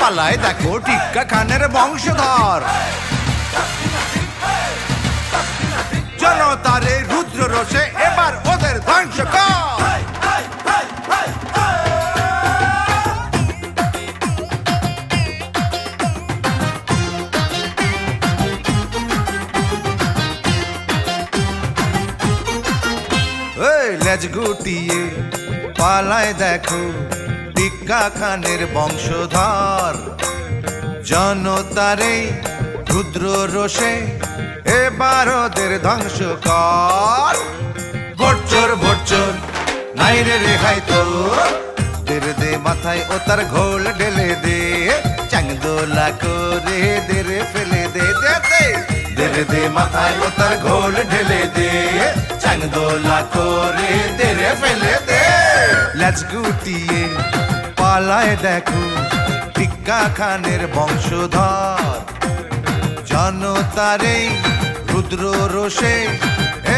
পালায় দেখো টিক্কা খানের বংশধর। জনতারে রুদ্র রোষে এবার ওদের ধ্বংস কর। লেজ গুটিয়ে পালায় দেখো টিক্কা খানের বংশধর। জনতারে রুদ্র রোষে এবার ওদের ধ্বংস কর। ভোটচোর ভোটচোর নাই রে রেহাই তো, দে মাথায় ও তার ঘোল ঢেলে দে। চাংদোলা করে দে রে ফেলে দে, দে মাথায় ও তার ঘোল ঢেলে দে। চাংদোলা করে দে রে ফেলে দে। লেজ গুটিয়ে পালায় দেখো টিক্কা খানের বংশধর। জনতারে রুদ্র রোষে